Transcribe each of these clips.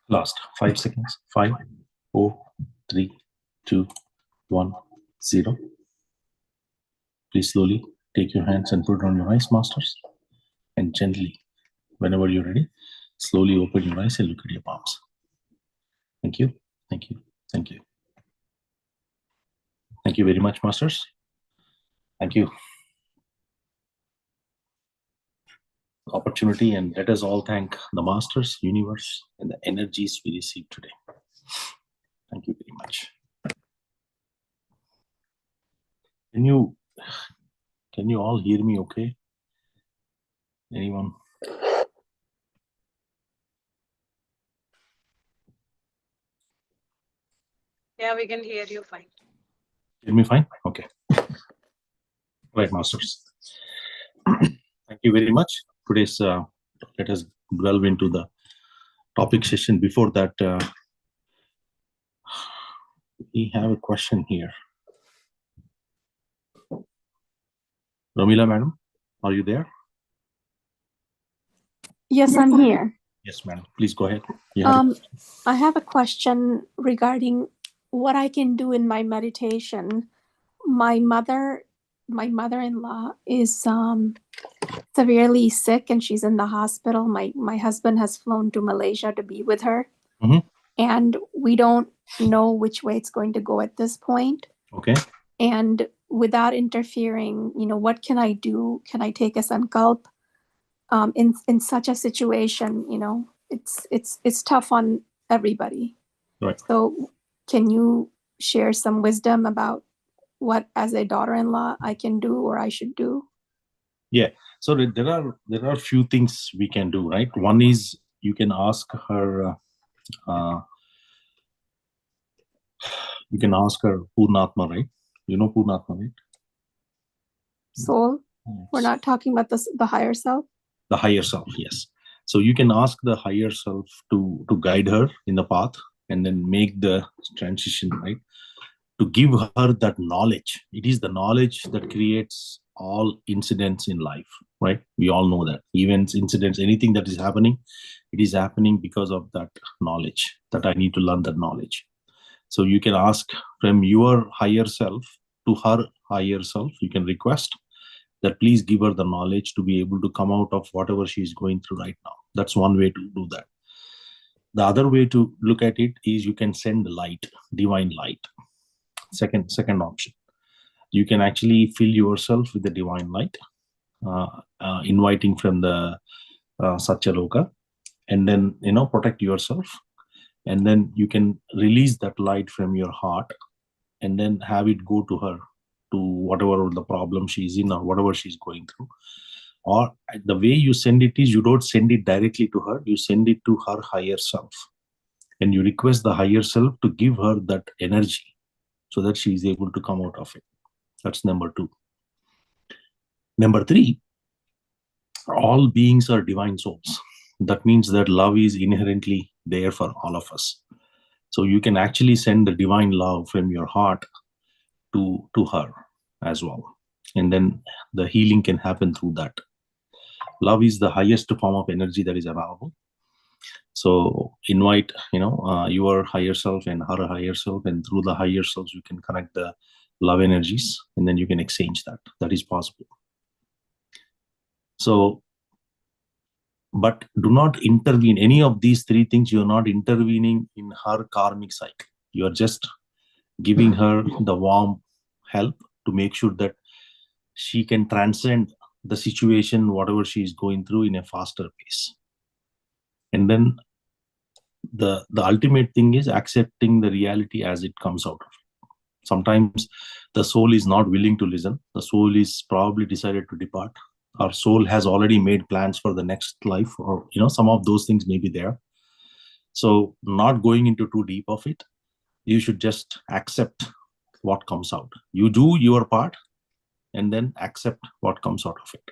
Last 5 seconds. 5, 4, 3, 2, 1, 0. Please slowly take your hands and put it on your eyes, masters. And gently, whenever you're ready, slowly open your eyes and look at your palms. Thank you. Thank you. Thank you. Thank you very much, masters. Thank you. Opportunity, and let us all thank the masters, universe, and the energies we received today. Thank you very much. Can you all hear me okay? Anyone? Yeah, we can hear you fine. Hear me fine? Okay. Right, masters. Thank you very much. Today's let us delve into the topic session. Before that, we have a question here. Ramila, madam, are you there? Yes, I'm here. Yes, madam. Please go ahead. I have a question regarding what I can do in my meditation. My mother-in-law is severely sick and she's in the hospital. My husband has flown to Malaysia to be with her. Mm-hmm. And we don't know which way it's going to go at this point. Okay. And without interfering, what can I do? Can I take a sankalp? In such a situation, it's tough on everybody. Right. So can you share some wisdom about what, as a daughter-in-law, I can do or I should do? Yeah. So there are a few things we can do, right? One is you can ask her. You can ask her Purnatma, right? You know Purnatma, right? Soul. We're not talking about the higher self. The higher self, yes. So you can ask the higher self to guide her in the path and then make the transition, right? To give her that knowledge. It is the knowledge that creates all incidents in life, right? We all know that. Events, incidents, anything that is happening, it is happening because of that knowledge, that I need to learn that knowledge. So you can ask from your higher self to her higher self, you can request that please give her the knowledge to be able to come out of whatever she is going through right now. That's one way to do that. The other way to look at it is you can send light, divine light. Second option. You can actually fill yourself with the divine light, inviting from the Satyaloka, and then, protect yourself. And then you can release that light from your heart and then have it go to her, to whatever the problem she's in or whatever she's going through. Or the way you send it is you don't send it directly to her, you send it to her higher self. And you request the higher self to give her that energy so that she is able to come out of it. That's number 2. Number 3, all beings are divine souls. That means that love is inherently there for all of us. So you can actually send the divine love from your heart to her as well. And then the healing can happen through that. Love is the highest form of energy that is available. So invite, your higher self and her higher self, and through the higher selves, you can connect the love energies, and then you can exchange that. That is possible. So, but do not intervene. Any of these 3 things, you're not intervening in her karmic cycle. You're just giving her the warm help to make sure that she can transcend the situation, whatever she is going through, in a faster pace. And then the ultimate thing is accepting the reality as it comes out of it. Sometimes the soul is not willing to listen. The soul is probably decided to depart. Our soul has already made plans for the next life, or some of those things may be there. So not going into too deep of it, you should just accept what comes out. You do your part and then accept what comes out of it.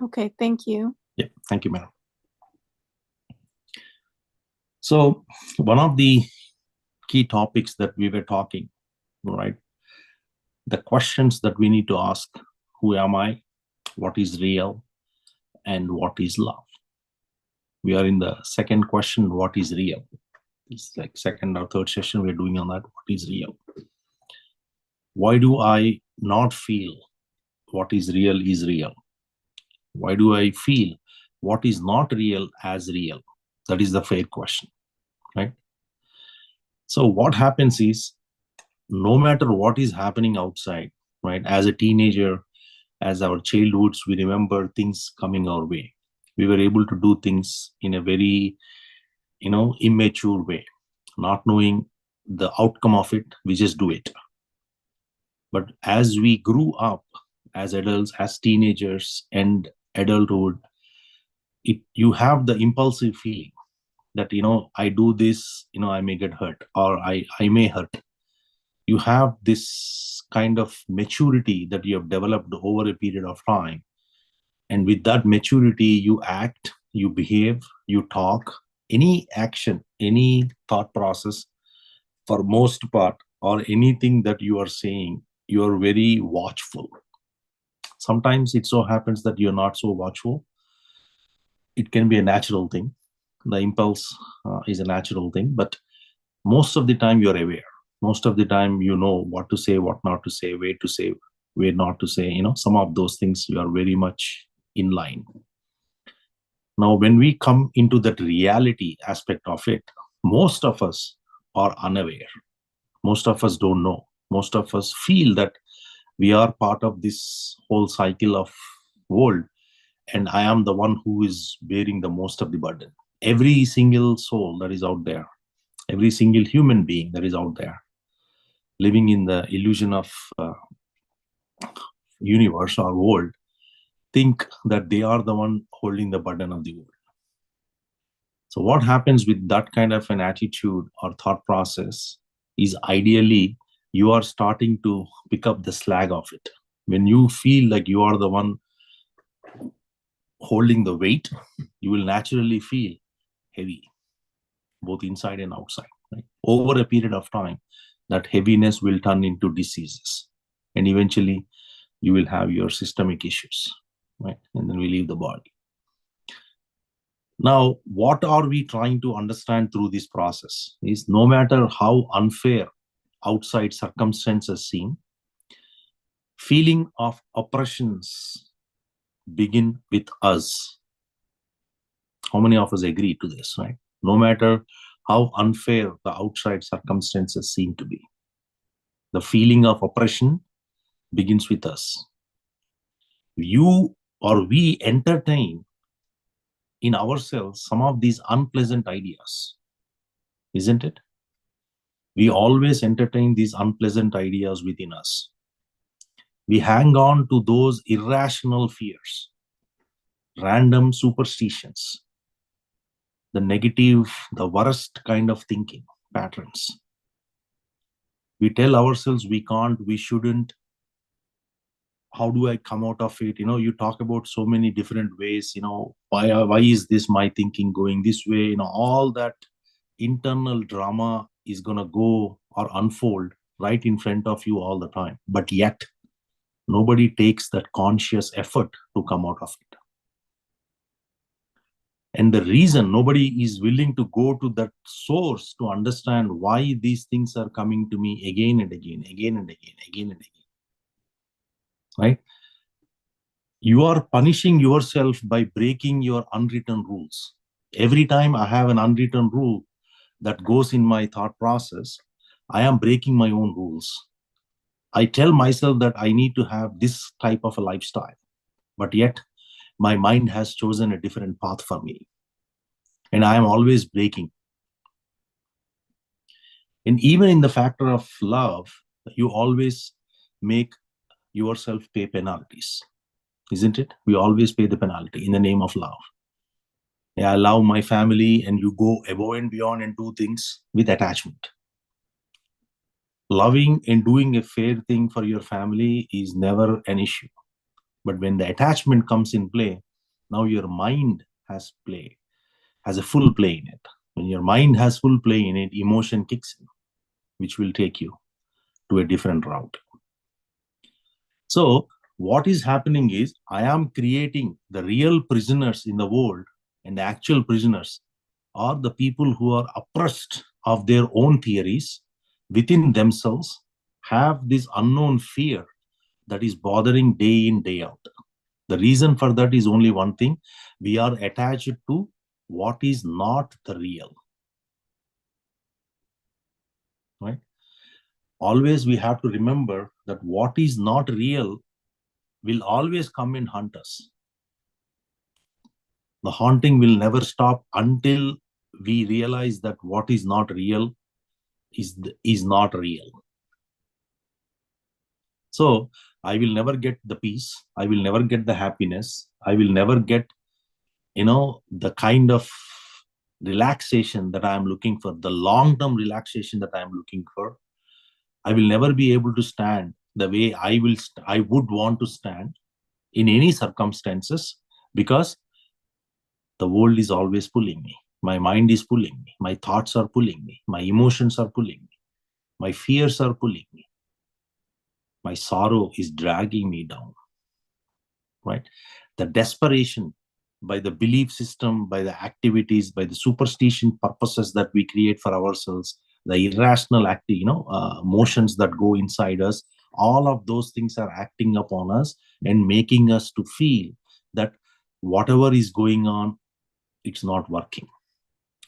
Okay, thank you. Yeah, thank you, madam. So one of the key topics that we were talking, right? The questions that we need to ask: who am I? What is real? And what is love? We are in the second question, what is real? It's like second or third session we're doing on that. What is real? Why do I not feel what is real is real? Why do I feel what is not real as real? That is the fair question, right? So what happens is, no matter what is happening outside, right? As a teenager, as our childhoods, we remember things coming our way. We were able to do things in a very, immature way, not knowing the outcome of it. We just do it. But as we grew up, as adults, as teenagers and adulthood, you have the impulsive feeling that, I do this, I may get hurt, or I may hurt. You have this kind of maturity that you have developed over a period of time. And with that maturity, you act, you behave, you talk, any action, any thought process, for most part, or anything that you are saying, you are very watchful. Sometimes it so happens that you're not so watchful. It can be a natural thing. The impulse is a natural thing, but most of the time you're aware. Most of the time you know what to say, what not to say, where not to say. Some of those things you are very much in line. Now, when we come into that reality aspect of it, most of us are unaware. Most of us don't know. Most of us feel that we are part of this whole cycle of world, and I am the one who is bearing the most of the burden. Every single soul that is out there, every single human being that is out there, living in the illusion of universe or world, think that they are the one holding the burden of the world. So what happens with that kind of an attitude or thought process is, ideally, you are starting to pick up the slack of it. When you feel like you are the one holding the weight, you will naturally feel heavy, both inside and outside. Right? Over a period of time, that heaviness will turn into diseases, and eventually you will have your systemic issues, right? And then we leave the body. Now, what are we trying to understand through this process is, no matter how unfair outside circumstances seem, feeling of oppressions begin with us. How many of us agree to this, right? No matter how unfair the outside circumstances seem to be, the feeling of oppression begins with us. You or we entertain in ourselves some of these unpleasant ideas, isn't it? We always entertain these unpleasant ideas within us. We hang on to those irrational fears, random superstitions, the negative, the worst kind of thinking patterns. We tell ourselves we can't, we shouldn't. How do I come out of it? You talk about so many different ways. Why is this my thinking going this way? All that internal drama is going to go or unfold right in front of you all the time. But yet, nobody takes that conscious effort to come out of it. And the reason nobody is willing to go to that source to understand why these things are coming to me again and again, again and again, again and again. Right? You are punishing yourself by breaking your unwritten rules. Every time I have an unwritten rule that goes in my thought process, I am breaking my own rules. I tell myself that I need to have this type of a lifestyle, but yet my mind has chosen a different path for me. And I am always breaking. And even in the factor of love, you always make yourself pay penalties, isn't it? We always pay the penalty in the name of love. I love my family, and you go above and beyond and do things with attachment. Loving and doing a fair thing for your family is never an issue. But when the attachment comes in play, now your mind has a full play in it. When your mind has full play in it, emotion kicks in, which will take you to a different route. So what is happening is, I am creating the real prisoners in the world And the actual prisoners are the people who are oppressed of their own theories within themselves, have this unknown fear that is bothering day in, day out. The reason for that is only one thing: we are attached to what is not the real. Right? Always we have to remember that what is not real will always come and haunt us. The haunting will never stop until we realize that what is not real is not real. So I will never get the peace. I will never get the happiness. I will never get, the kind of relaxation that I am looking for, the long-term relaxation that I am looking for. I will never be able to stand the way I would want to stand in any circumstances, because the world is always pulling me. My mind is pulling me. My thoughts are pulling me. My emotions are pulling me. My fears are pulling me. My sorrow is dragging me down. Right? The desperation by the belief system, by the activities, by the superstition purposes that we create for ourselves, the irrational motions that go inside us, all of those things are acting upon us and making us to feel that whatever is going on, it's not working.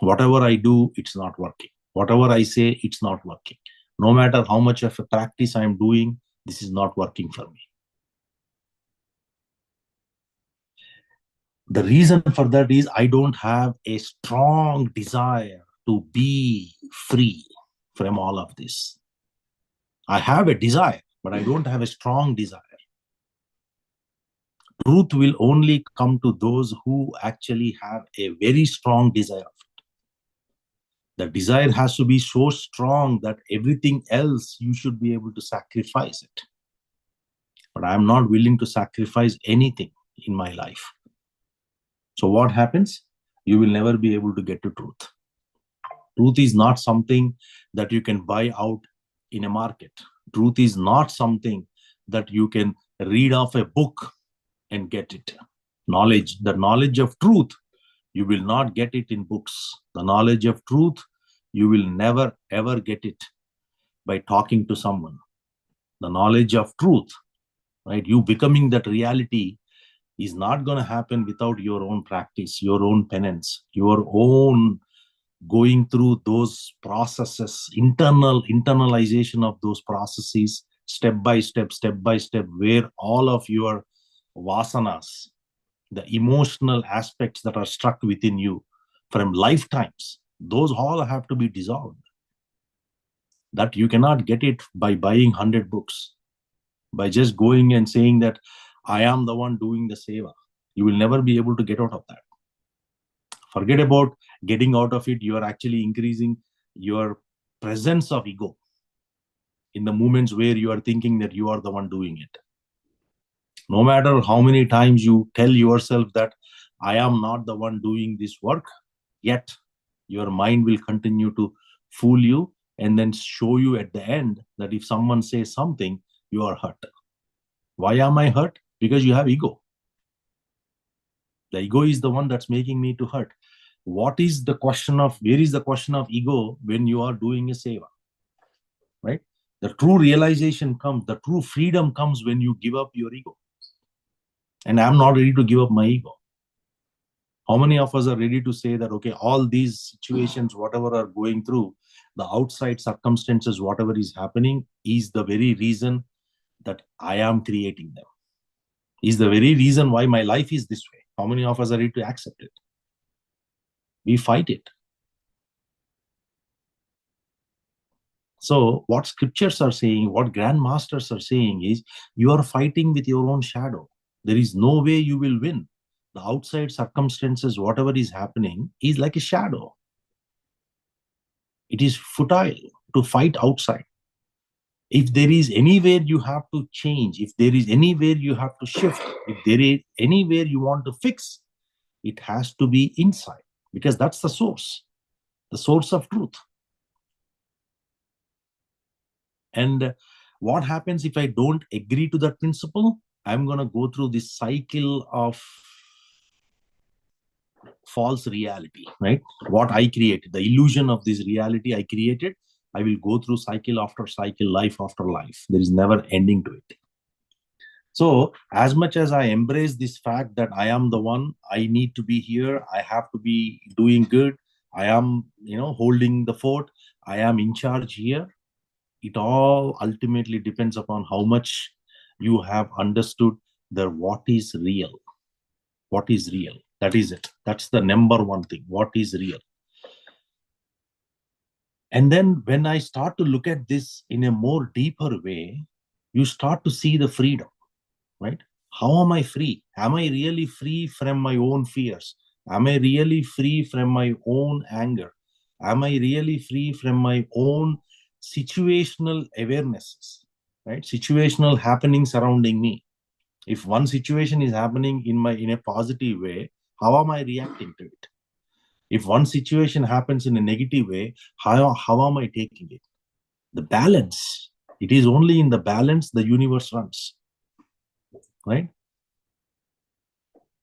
Whatever I do, it's not working. Whatever I say, it's not working. No matter how much of a practice I'm doing, this is not working for me. The reason for that is I don't have a strong desire to be free from all of this. I have a desire, but I don't have a strong desire. Truth will only come to those who actually have a very strong desire of it. The desire has to be so strong that everything else you should be able to sacrifice it. But I'm not willing to sacrifice anything in my life. So what happens? You will never be able to get to truth. Truth is not something that you can buy out in a market. Truth is not something that you can read off a book and get it. Knowledge, the knowledge of truth, you will not get it in books. The knowledge of truth, you will never ever get it by talking to someone. The knowledge of truth, right? You becoming that reality is not going to happen without your own practice, your own penance, your own going through those processes, internalization of those processes, step by step, where all of your vasanas, the emotional aspects that are stuck within you from lifetimes, those all have to be dissolved. That you cannot get it by buying 100 books, by just going and saying that I am the one doing the seva. You will never be able to get out of that. Forget about getting out of it. You are actually increasing your presence of ego in the moments where you are thinking that you are the one doing it. No matter how many times you tell yourself that I am not the one doing this work, yet your mind will continue to fool you and then show you at the end that if someone says something, you are hurt. Why am I hurt? Because you have ego. The ego is the one that's making me to hurt. Where is the question of ego when you are doing a seva? Right? The true realization comes, the true freedom comes when you give up your ego. And I'm not ready to give up my ego. How many of us are ready to say that, okay, all these situations, whatever are going through, the outside circumstances, whatever is happening, is the very reason that I am creating them. Is the very reason why my life is this way. How many of us are ready to accept it? We fight it. So what scriptures are saying, what grandmasters are saying is, you are fighting with your own shadow. There is no way you will win. The outside circumstances, whatever is happening, is like a shadow. It is futile to fight outside. If there is anywhere you have to change, if there is anywhere you have to shift, if there is anywhere you want to fix, it has to be inside, because that's the source of truth. And what happens if I don't agree to that principle? I'm going to go through this cycle of false reality, right? What I created, the illusion of this reality I created, I will go through cycle after cycle, life after life. There is never ending to it. So as much as I embrace this fact that I am the one, I need to be here, I have to be doing good, I am, holding the fort, I am in charge here, it all ultimately depends upon how much you have understood the what is real. What is real? That is it. That's the number one thing. What is real? And then when I start to look at this in a more deeper way, you start to see the freedom, right? How am I free? Am I really free from my own fears? Am I really free from my own anger? Am I really free from my own situational awarenesses, right? Situational happenings surrounding me. If one situation is happening in a positive way, how am I reacting to it? If one situation happens in a negative way, how am I taking it? The balance. It is only in the balance the universe runs, right?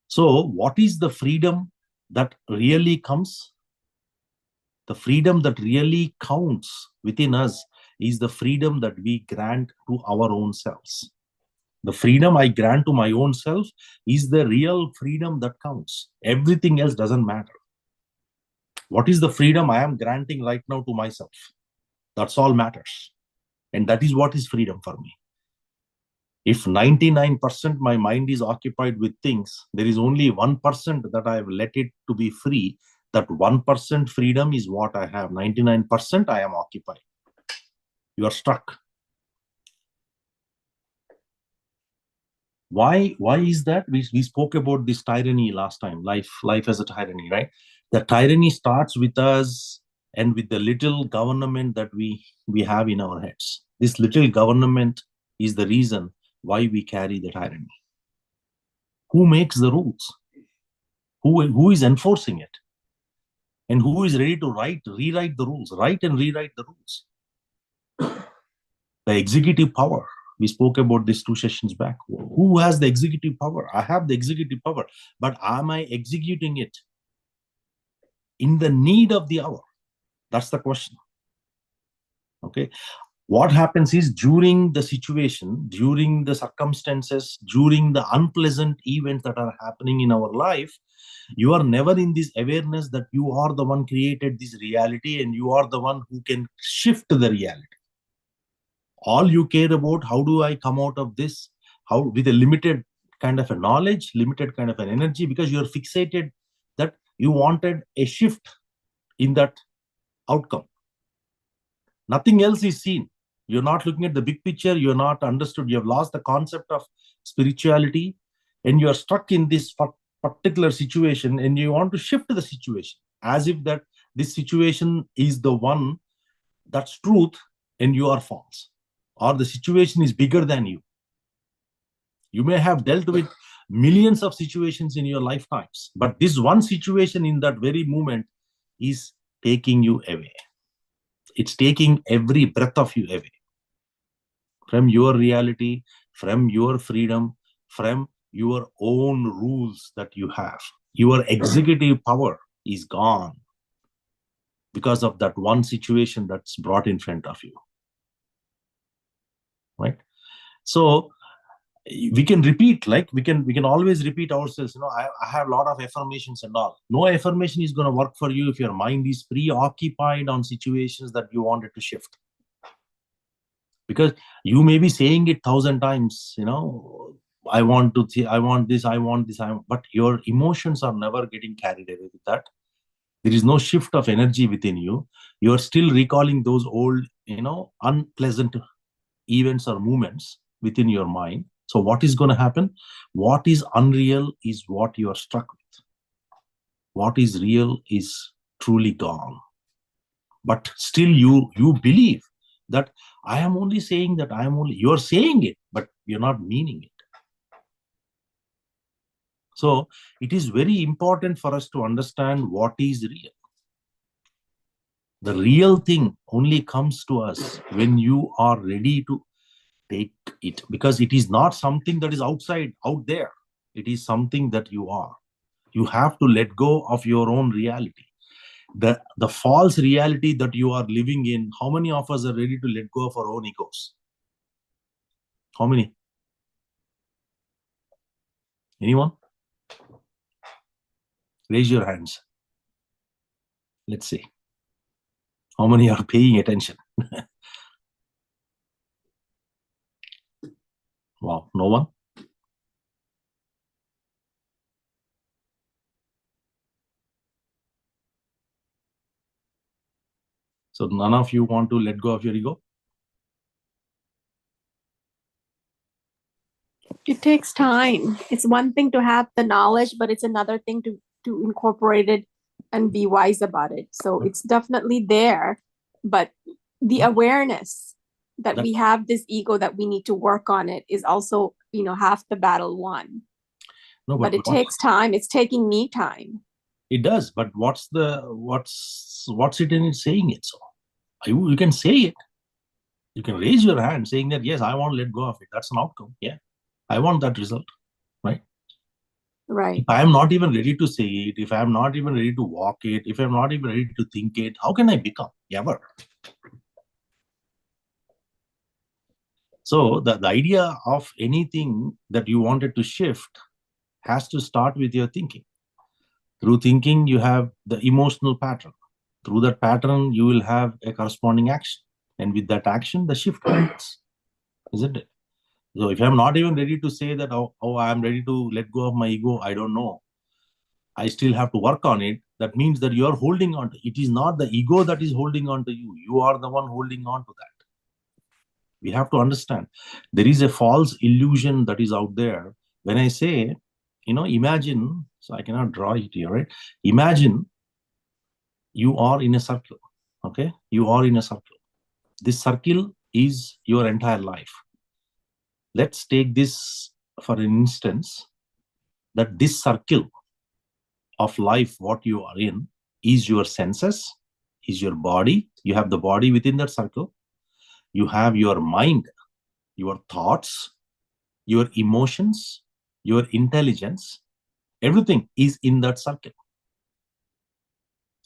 So what is the freedom that really comes? The freedom that really counts within us is the freedom that we grant to our own selves. The freedom I grant to my own self is the real freedom that counts. Everything else doesn't matter. What is the freedom I am granting right now to myself? That's all matters. And that is what is freedom for me. If 99% my mind is occupied with things, there is only 1% that I have let it to be free. That 1% freedom is what I have. 99% I am occupied. You are stuck. Why is that? We spoke about this tyranny last time. Life as a tyranny, right? The tyranny starts with us and with the little government that we have in our heads. This little government is the reason why we carry the tyranny. Who makes the rules? Who is enforcing it? And who is ready to rewrite the rules, write and rewrite the rules? The executive power. We spoke about this 2 sessions back. Who has the executive power? I have the executive power, but am I executing it in the need of the hour? That's the question. Okay. What happens is during the situation, during the circumstances, during the unpleasant events that are happening in our life, you are never in this awareness that you are the one created this reality and you are the one who can shift the reality. All you care about, how do I come out of this? How, with a limited kind of a knowledge, limited kind of an energy, because you're fixated that you wanted a shift in that outcome. Nothing else is seen. You're not looking at the big picture. You're not understood. You have lost the concept of spirituality and you're stuck in this particular situation and you want to shift the situation as if that this situation is the one that's truth and you are false, or the situation is bigger than you. You may have dealt with millions of situations in your lifetimes, but this one situation in that very moment is taking you away. It's taking every breath of you away from your reality, from your freedom, from your own rules that you have. Your executive power is gone because of that one situation that's brought in front of you, right? So we can repeat, like we can always repeat ourselves. I have a lot of affirmations and all. No affirmation is going to work for you if your mind is preoccupied on situations that you wanted to shift. Because you may be saying it 1,000 times, I want this, but your emotions are never getting carried away with that. There is no shift of energy within you. You are still recalling those old, unpleasant events or moments within your mind. So what is going to happen? What is unreal is what you are struck with. What is real is truly gone. But still you believe that I am only saying that you're saying it, but you're not meaning it. So it is very important for us to understand what is real. The real thing only comes to us when you are ready to take it, because it is not something that is out there. It is something that you are. You have to let go of your own reality. The false reality that you are living in, how many of us are ready to let go of our own egos? How many? Anyone? Raise your hands. Let's see. How many are paying attention? Wow, no one? So none of you want to let go of your ego? It takes time. It's one thing to have the knowledge, but it's another thing to incorporate it and be wise about it. So it's definitely there, but the awareness that we have this ego that we need to work on it is also, half the battle won. No, but it takes time. It's taking me time. It does, but what's it in it saying it so? You can say it. You can raise your hand saying that, yes, I want to let go of it. That's an outcome. Yeah. I want that result, right? Right. If I am not even ready to say it, if I am not even ready to walk it, if I'm not even ready to think it, how can I become? Ever. So the idea of anything that you wanted to shift has to start with your thinking. Through thinking, you have the emotional pattern. Through that pattern, you will have a corresponding action. And with that action, the shift happens, isn't it? So if I'm not even ready to say that, I'm ready to let go of my ego, I don't know, I still have to work on it, that means that you're holding on to it. It is not the ego that is holding on to you. You are the one holding on to that. We have to understand there is a false illusion that is out there. When I say, imagine, so I cannot draw it here, right? Imagine you are in a circle, okay? You are in a circle. This circle is your entire life. Let's take this for an instance, that this circle of life, what you are in, is your senses, is your body. You have the body within that circle. You have your mind, your thoughts, your emotions, your intelligence. Everything is in that circle.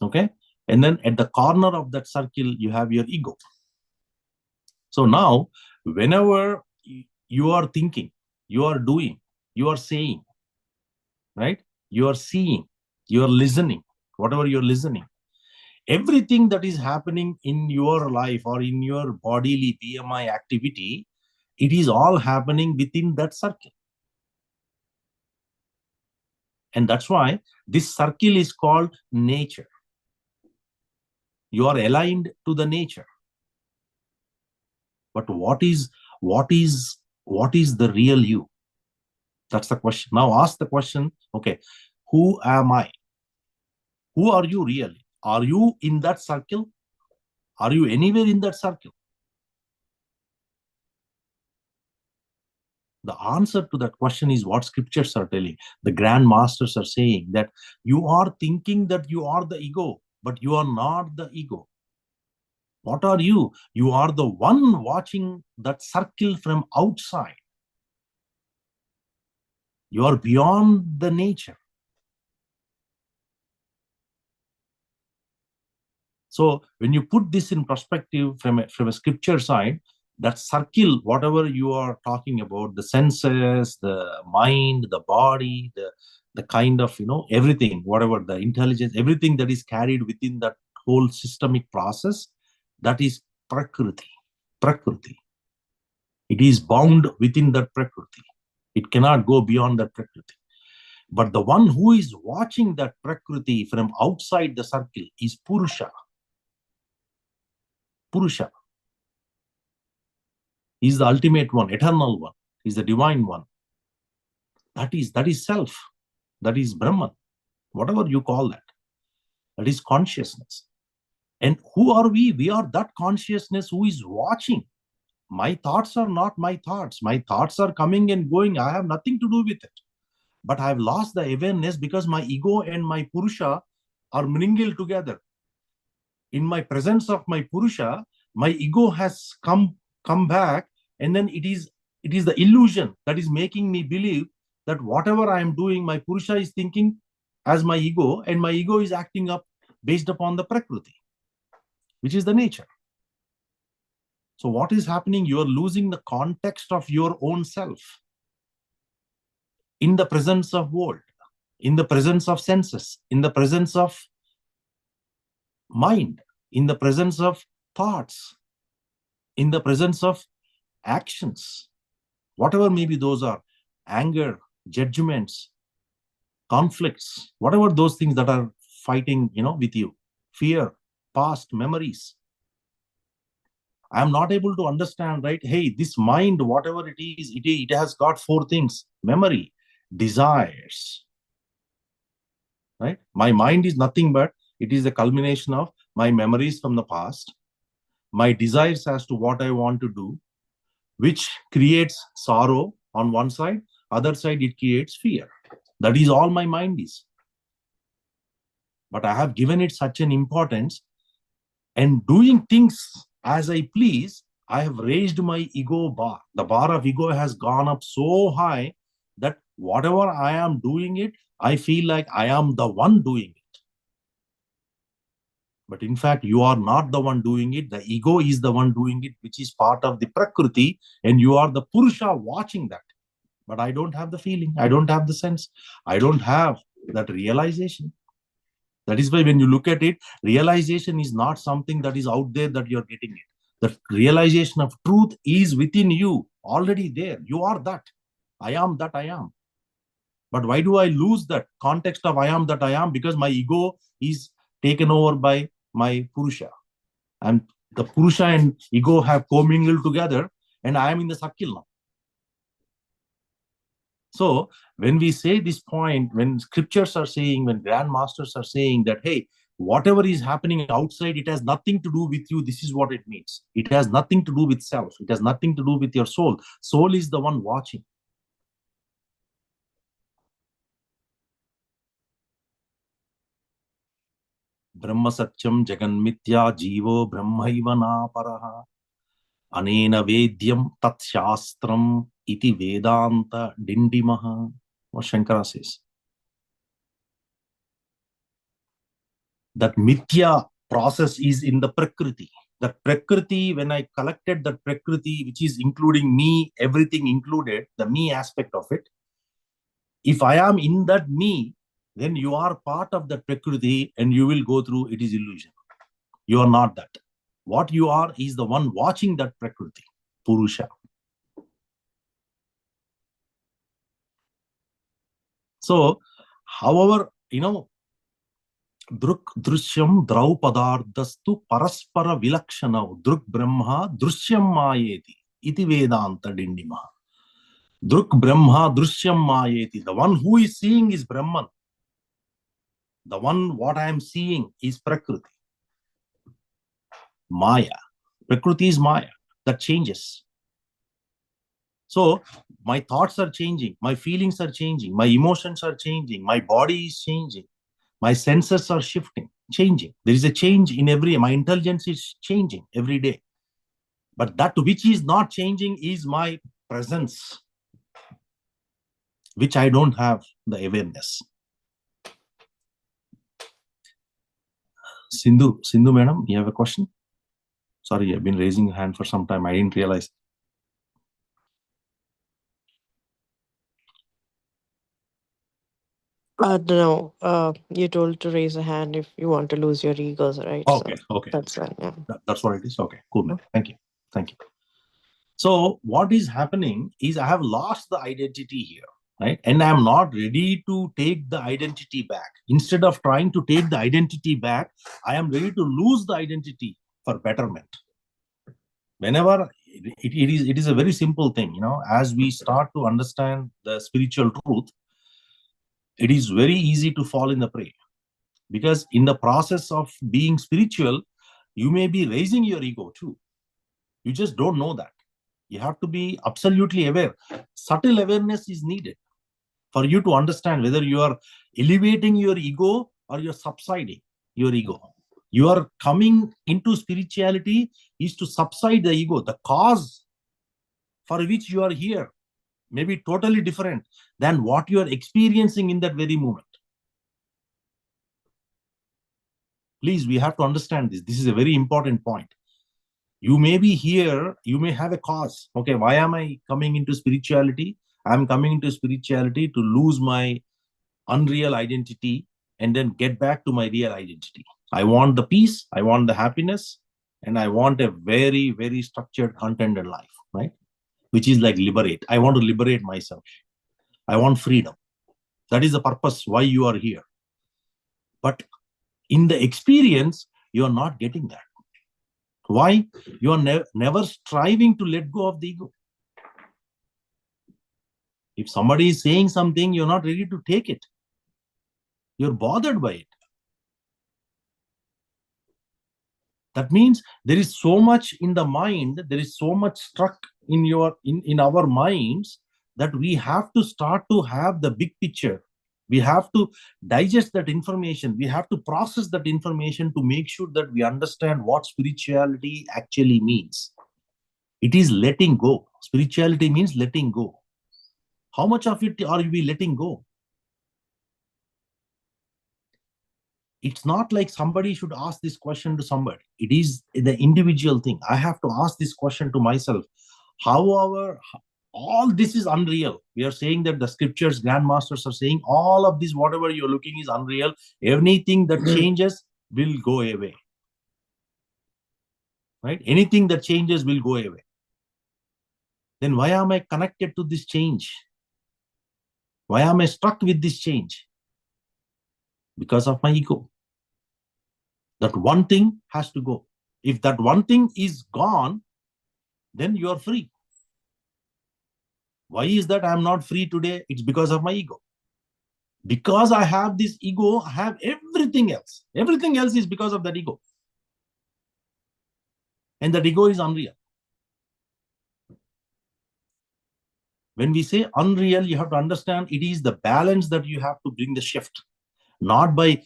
Okay? And then at the corner of that circle, you have your ego. So now, whenever you are thinking, you are doing, you are saying, right? You are seeing, you are listening, whatever you're listening, everything that is happening in your life or in your bodily BMI activity, it is all happening within that circle. And that's why this circle is called nature. You are aligned to the nature. But what is the real you? That's the question. Now ask the question, okay, who am I? Who are you really? Are you in that circle? Are you anywhere in that circle? The answer to that question is what scriptures are telling. The grand masters are saying that you are thinking that you are the ego, but you are not the ego. What are you? You are the one watching that circle from outside. You are beyond the nature. So when you put this in perspective from a scripture side, that circle, whatever you are talking about, the senses, the mind, the body, the kind of, everything, whatever, the intelligence, everything that is carried within that whole systemic process, that is prakriti. Prakriti. It is bound within that prakriti. It cannot go beyond that prakriti. But the one who is watching that prakriti from outside the circle is Purusha. Purusha. He's the ultimate one, eternal one. He's the divine one. That is self. That is Brahman. Whatever you call that. That is consciousness. And who are we? We are that consciousness who is watching. My thoughts are not my thoughts. My thoughts are coming and going. I have nothing to do with it. But I have lost the awareness because my ego and my Purusha are mingled together. In my presence of my Purusha, my ego has come back, and then it is the illusion that is making me believe that whatever I am doing, my Purusha is thinking as my ego, and my ego is acting up based upon the Prakriti, which is the nature. So what is happening? You are losing the context of your own self in the presence of world, in the presence of senses, in the presence of mind, in the presence of thoughts, in the presence of actions, whatever maybe those are, anger, judgments, conflicts, whatever those things that are fighting, with you, fear, past memories. I am not able to understand, right? Hey, this mind, whatever it is, it has got four things: memory, desires, right? My mind is nothing but it is a culmination of my memories from the past, my desires as to what I want to do, which creates sorrow on one side, other side it creates fear. That is all my mind is. But I have given it such an importance, and doing things as I please, I have raised my ego bar. The bar of ego has gone up so high that whatever I am doing it, I feel like I am the one doing it. But in fact, you are not the one doing it. The ego is the one doing it, which is part of the Prakriti, and you are the Purusha watching that. But I don't have the feeling. I don't have the sense. I don't have that realization. That is why when you look at it, realization is not something that is out there that you're getting it. The realization of truth is within you, already there. You are that. I am that I am. But why do I lose that context of I am that I am? Because my ego is taken over by my Purusha. And the Purusha and ego have commingled together, and I am in the circle now. So when we say this point, when scriptures are saying, when grandmasters are saying that, hey, whatever is happening outside, it has nothing to do with you. This is what it means. It has nothing to do with self. It has nothing to do with your soul. Soul is the one watching. Brahma Satyam Jagan Mithya Jivo Brahmaiva Na Paraha Anena Vedyam Tat Shastram Iti Vedanta Dindimaha. What Shankara says. That Mithya process is in the Prakriti. That Prakriti, when I collected that Prakriti, which is including me, everything included, the me aspect of it, if I am in that me, then you are part of that Prakriti and you will go through, it is illusion. You are not that. What you are is the one watching that Prakriti, Purusha. So, however, Druk Drishyam Draupadardastu Paraspara Vilakshanau Druk Brahma Drishyam Mayeti Iti Vedanta Dindimaha. Druk Brahma Drishyam Mayeti. The one who is seeing is Brahman. The one what I am seeing is Prakriti. Maya. Prakriti is Maya. That changes. So my thoughts are changing. My feelings are changing. My emotions are changing. My body is changing. My senses are shifting, changing. There is a change in my intelligence is changing every day. But that which is not changing is my presence, which I don't have the awareness. Sindhu madam, you have a question? Sorry, I've been raising a hand for some time. I didn't realize. No, you told to raise a hand if you want to lose your egos, right? Okay, So okay. that's fine. Yeah. That's what it is. Okay, cool, man. Thank you. Thank you. So what is happening is I have lost the identity here, right? And I'm not ready to take the identity back. Instead of trying to take the identity back, I am ready to lose the identity for betterment. Whenever it is a very simple thing, as we start to understand the spiritual truth, it is very easy to fall in the prey. Because in the process of being spiritual, you may be raising your ego too. You just don't know that. You have to be absolutely aware. Subtle awareness is needed for you to understand whether you are elevating your ego or you're subsiding your ego. You are coming into spirituality is to subside the ego. The cause for which you are here may be totally different than what you are experiencing in that very moment. Please, we have to understand this. This is a very important point. You may be here, you may have a cause. Okay, why am I coming into spirituality? I'm coming into spirituality to lose my unreal identity and then get back to my real identity. I want the peace, I want the happiness, and I want a very, very structured, contented life, right? Which is like liberate. I want to liberate myself. I want freedom. That is the purpose why you are here. But in the experience, you are not getting that. Why? You are never striving to let go of the ego. If somebody is saying something, you're not ready to take it. You're bothered by it. That means there is so much in the mind, there is so much struck in our minds that we have to start to have the big picture. We have to digest that information. We have to process that information to make sure that we understand what spirituality actually means. It is letting go. Spirituality means letting go. How much of it are we letting go? It's not like somebody should ask this question to somebody. It is the individual thing. I have to ask this question to myself. However, all this is unreal. We are saying that the scriptures, grandmasters are saying all of this, whatever you're looking is unreal. Anything that changes will go away. Right? Anything that changes will go away. Then why am I connected to this change? Why am I struck with this change? Because of my ego. That one thing has to go. If that one thing is gone, then you are free. Why is that I'm not free today? It's because of my ego. Because I have this ego, I have everything else. Everything else is because of that ego. And that ego is unreal. When we say unreal, you have to understand it is the balance that you have to bring the shift. Not by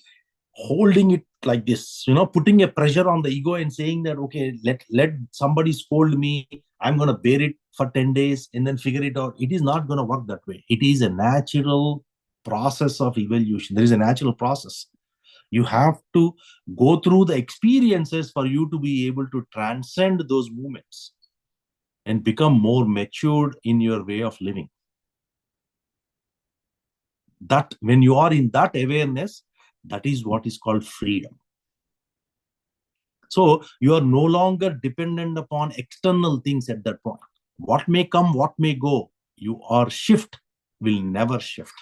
holding it like this, putting a pressure on the ego and saying that, okay, let somebody scold me. I'm going to bear it for 10 days and then figure it out. It is not going to work that way. It is a natural process of evolution. There is a natural process. You have to go through the experiences for you to be able to transcend those moments and become more matured in your way of living. That when you are in that awareness, that is what is called freedom. So you are no longer dependent upon external things at that point. What may come, what may go, your shift will never shift.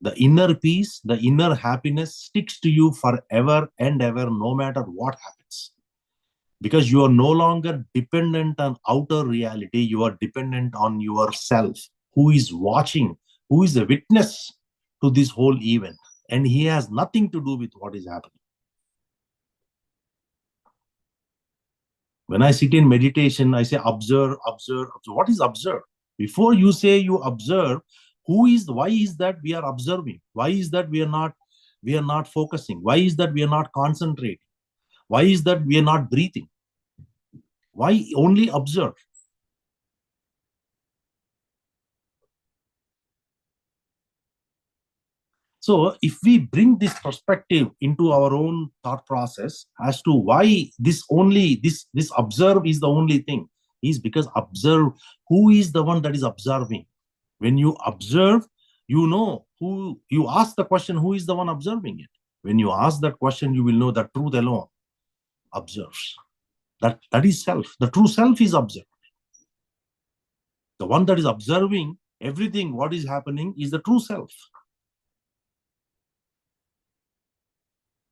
The inner peace, the inner happiness sticks to you forever and ever, no matter what happens. Because you are no longer dependent on outer reality, you are dependent on yourself, who is watching, who is a witness to this whole event. And he has nothing to do with what is happening. When I sit in meditation, I say observe, observe, observe. What is observe? Before you say you observe, why is that we are observing? Why is that we are not focusing? Why is that we are not concentrating? Why is that we are not breathing? Why only observe? So if we bring this perspective into our own thought process as to why this observe is the only thing, is because observe who is the one that is observing. When you observe, you know who, you ask the question, who is the one observing it? When you ask that question, you will know that truth alone observes. That is self. The true self is observed. The one that is observing everything, what is happening, is the true self.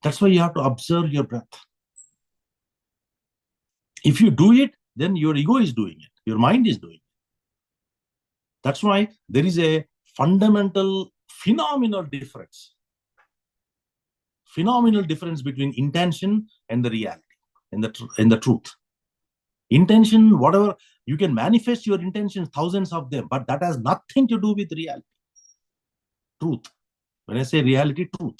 That's why you have to observe your breath. If you do it, then your ego is doing it. Your mind is doing it. That's why there is a fundamental, phenomenal difference. Phenomenal difference between intention and the reality and the truth. Intention, whatever, you can manifest your intentions, thousands of them, but that has nothing to do with reality. Truth. When I say reality, truth.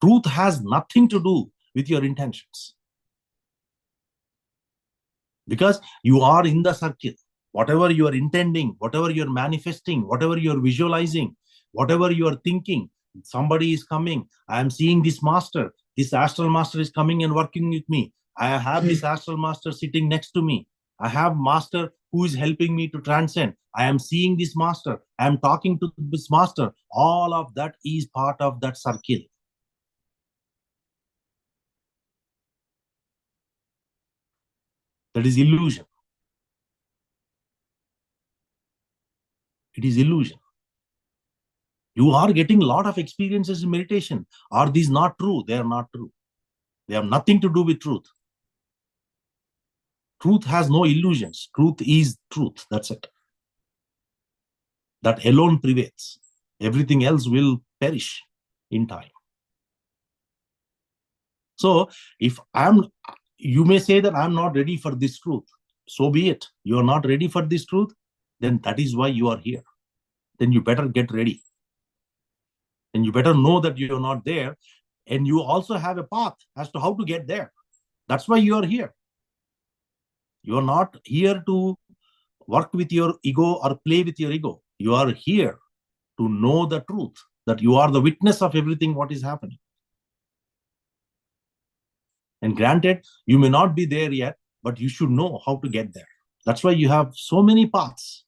Truth has nothing to do with your intentions. Because you are in the circle. Whatever you are intending, whatever you're manifesting, whatever you're visualizing, whatever you are thinking, somebody is coming, I am seeing this master, this astral master is coming and working with me. I have this astral master sitting next to me. I have master who is helping me to transcend. I am seeing this master. I am talking to this master. All of that is part of that circle. That is illusion. It is illusion. You are getting a lot of experiences in meditation. Are these not true? They are not true. They have nothing to do with truth. Truth has no illusions. Truth is truth. That's it. That alone prevails. Everything else will perish in time. So if you may say that I'm not ready for this truth. So be it. You are not ready for this truth, then that is why you are here. Then you better get ready. And you better know that you are not there. And you also have a path as to how to get there. That's why you are here. You are not here to work with your ego or play with your ego. You are here to know the truth, that you are the witness of everything what is happening. And granted, you may not be there yet, but you should know how to get there. That's why you have so many paths.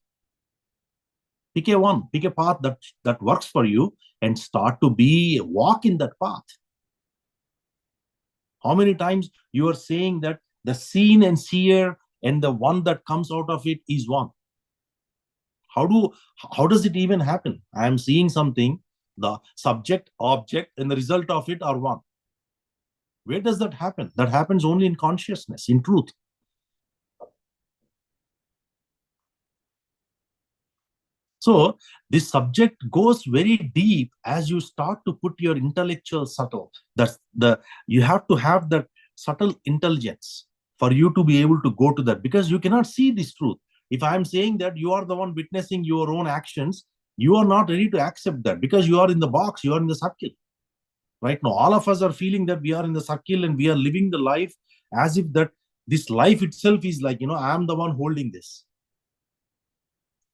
Pick a one, pick a path that works for you and start to walk in that path. How many times you are saying that the seen and seer and the one that comes out of it is one? How does it even happen? I am seeing something, the subject, object, and the result of it are one. Where does that happen? That happens only in consciousness, in truth. So this subject goes very deep as you start to put your intellectual subtle. You have to have that subtle intelligence for you to be able to go to that, because you cannot see this truth. If I am saying that you are the one witnessing your own actions, you are not ready to accept that because you are in the box, you are in the circle. Right now, all of us are feeling that we are in the circle and we are living the life as if that this life itself is like, I am the one holding this.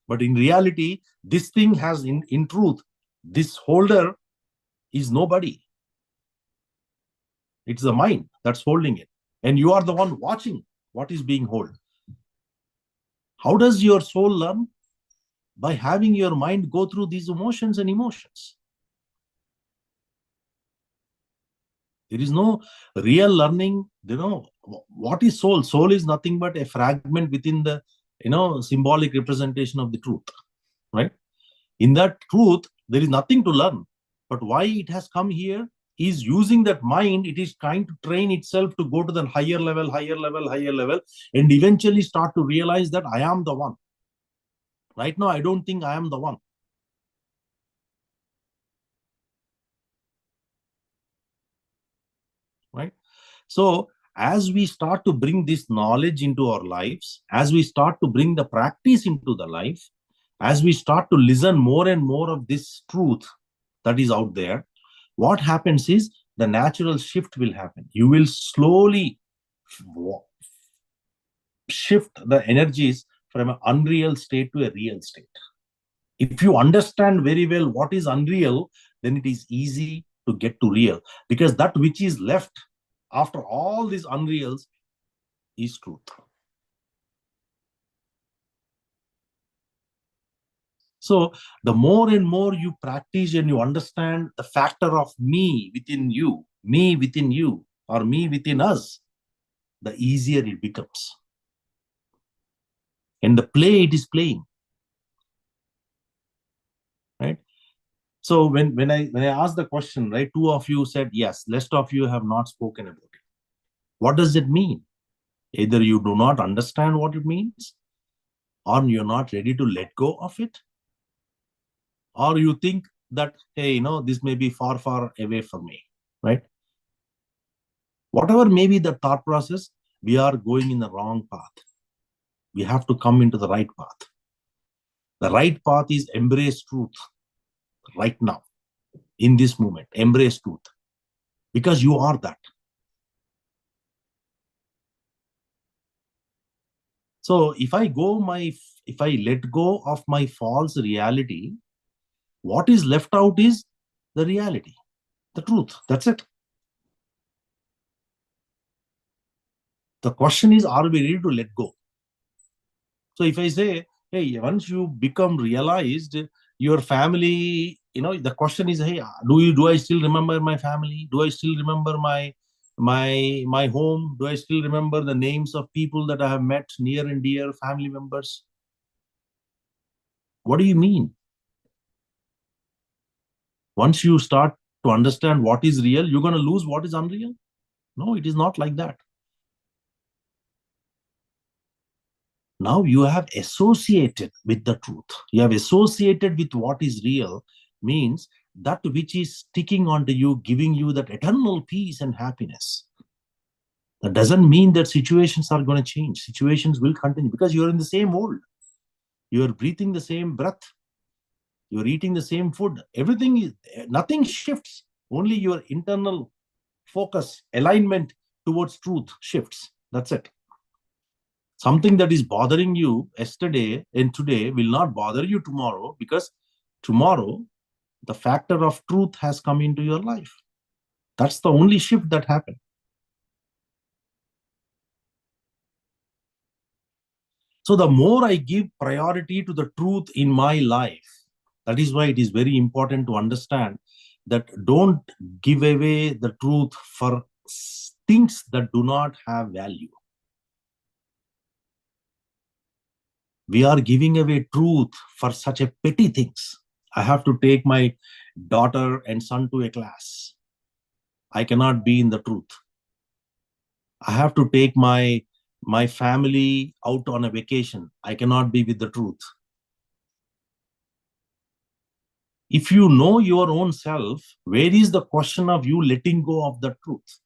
But in reality, this thing has, in truth, this holder is nobody. It's the mind that's holding it. And you are the one watching what is being held. How does your soul learn? By having your mind go through these emotions and emotions. There is no real learning. What is soul? Soul is nothing but a fragment within the, symbolic representation of the truth, right? In that truth, there is nothing to learn. But why it has come here is using that mind, it is trying to train itself to go to the higher level, and eventually start to realize that I am the one. Right now, I don't think I am the one. Right? So, as we start to bring this knowledge into our lives, as we start to bring the practice into the life, as we start to listen more and more of this truth that is out there, what happens is the natural shift will happen. You will slowly shift the energies from an unreal state to a real state. If you understand very well what is unreal, then it is easy to get to real, because that which is left after all these unreals is truth. So the more and more you practice and you understand the factor of me within you, or me within us, the easier it becomes. And the play it is playing. Right? So when I asked the question, right, 2 of you said yes, rest of you have not spoken about it. What does it mean? Either you do not understand what it means, or you're not ready to let go of it, or you think that, hey, this may be far, far away from me, right? Whatever may be the thought process, we are going in the wrong path. We have to come into the right path. The right path is embrace truth right now, in this moment. Embrace truth, because you are that. So if I let go of my false reality, what is left out is the reality, the truth. That's it. The question is, are we ready to let go? So if I say, hey, once you become realized, your family, the question is, hey, do I still remember my family? Do I still remember my home? Do I still remember the names of people that I have met, near and dear family members? What do you mean? Once you start to understand what is real, you're going to lose what is unreal? No, it is not like that. Now you have associated with the truth. You have associated with what is real, means that which is sticking onto you, giving you that eternal peace and happiness. That doesn't mean that situations are going to change. Situations will continue because you're in the same world. You're breathing the same breath. You're eating the same food. Everything is, nothing shifts. Only your internal focus, alignment towards truth shifts. That's it. Something that is bothering you yesterday and today will not bother you tomorrow, because tomorrow the factor of truth has come into your life. That's the only shift that happened. So the more I give priority to the truth in my life, that is why it is very important to understand that don't give away the truth for things that do not have value. We are giving away truth for such a petty things. I have to take my daughter and son to a class. I cannot be in the truth. I have to take my family out on a vacation. I cannot be with the truth. If you know your own self, where is the question of you letting go of the truth?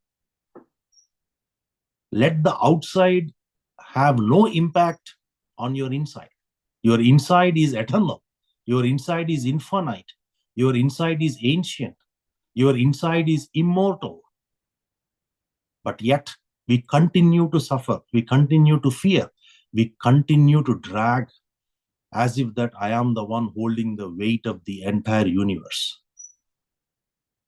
Let the outside have no impact on your inside. Your inside is eternal. Your inside is infinite. Your inside is ancient. Your inside is immortal. But yet, we continue to suffer. We continue to fear. We continue to drag as if that I am the one holding the weight of the entire universe.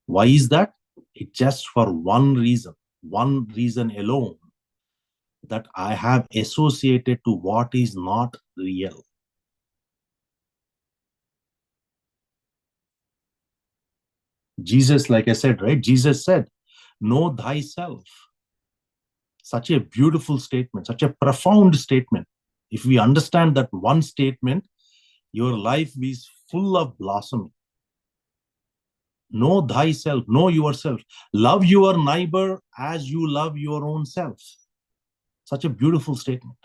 Why is that? It's just for one reason alone, that I have associated to what is not real. Jesus, like I said, right? Jesus said, know thyself. Such a beautiful statement, such a profound statement. If we understand that one statement, your life is full of blossoming. Know thyself, know yourself. Love your neighbor as you love your own self. Such a beautiful statement.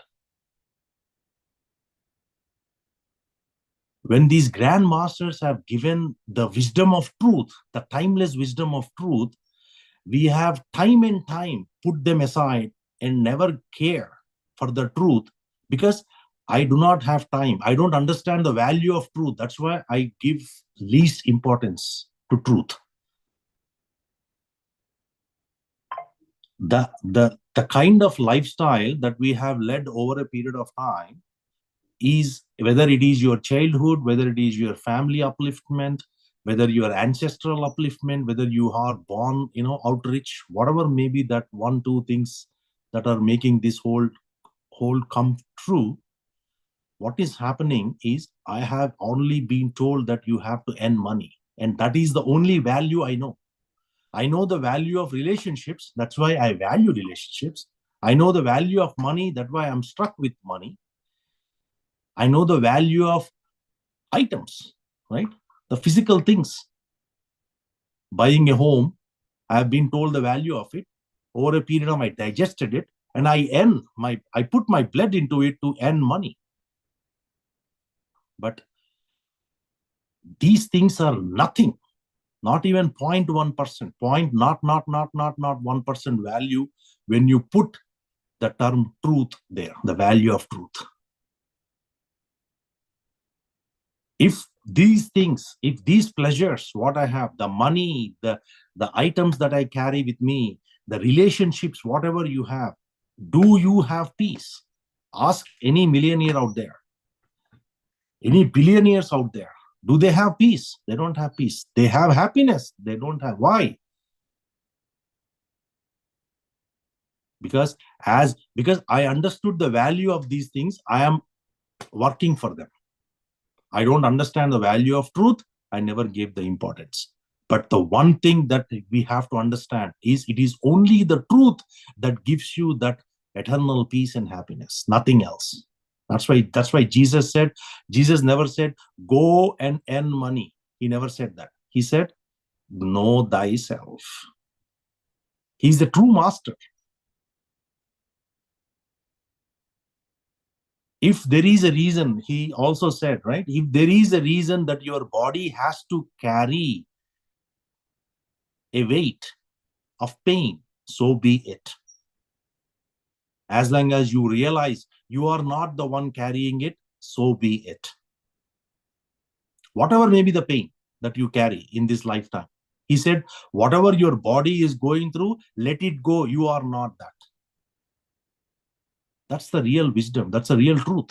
When these grand masters have given the wisdom of truth, the timeless wisdom of truth, we have time and time put them aside and never care for the truth, because I do not have time. I don't understand the value of truth. That's why I give least importance to truth. The kind of lifestyle that we have led over a period of time is, whether it is your childhood, whether it is your family upliftment, whether your ancestral upliftment, whether you are born, outreach, whatever may be that 1-2 things that are making this whole come true. What is happening is, I have only been told that you have to earn money, and that is the only value I know. I know the value of relationships. That's why I value relationships. I know the value of money. That's why I'm struck with money. I know the value of items, right? The physical things. Buying a home, I have been told the value of it. Over a period of time, I digested it, and I put my blood into it to earn money. But these things are nothing, not even 0.1%, not 1% value when you put the term truth there, the value of truth. If these things, if these pleasures, what I have, the money, the items that I carry with me, the relationships, whatever you have, do you have peace? Ask any millionaire out there, any billionaires out there. Do they have peace? They don't have peace. They have happiness. They don't have. Why? Because I understood the value of these things, I am working for them. I don't understand the value of truth, I never gave the importance. But the one thing that we have to understand is it is only the truth that gives you that eternal peace and happiness, nothing else. That's why Jesus never said, go and earn money. He never said that. He said, know thyself. He's the true master. If there is a reason, he also said, right? If there is a reason that your body has to carry a weight of pain, so be it. As long as you realize you are not the one carrying it, so be it. Whatever may be the pain that you carry in this lifetime, he said, whatever your body is going through, let it go. You are not that. That's the real wisdom. That's the real truth.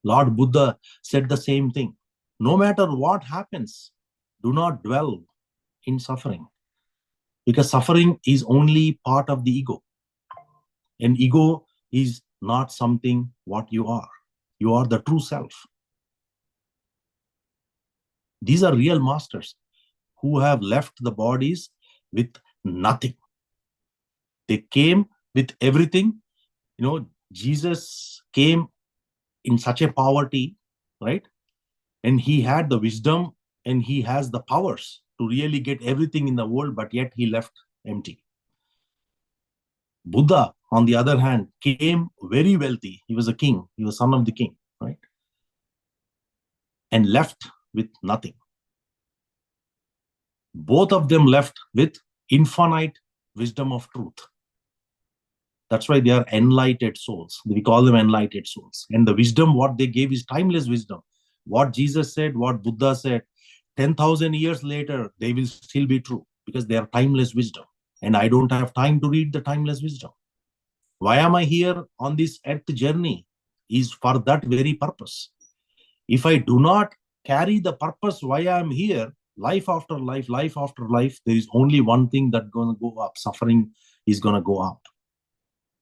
Lord Buddha said the same thing. No matter what happens, do not dwell in suffering. Because suffering is only part of the ego. And ego is not something what you are. You are the true self. These are real masters who have left the bodies with nothing. They came with everything. Jesus came in such a poverty, right? And he had the wisdom and he has the powers to really get everything in the world, but yet he left empty. Buddha, on the other hand, came very wealthy. He was a king. He was son of the king, right? And left with nothing. Both of them left with infinite wisdom of truth. That's why they are enlightened souls. We call them enlightened souls. And the wisdom, what they gave is timeless wisdom. What Jesus said, what Buddha said, 10,000 years later, they will still be true because they are timeless wisdom. And I don't have time to read the timeless wisdom. Why am I here on this earth journey? Is for that very purpose. If I do not carry the purpose why I am here, life after life, there is only one thing that's going to go up. Suffering is going to go up.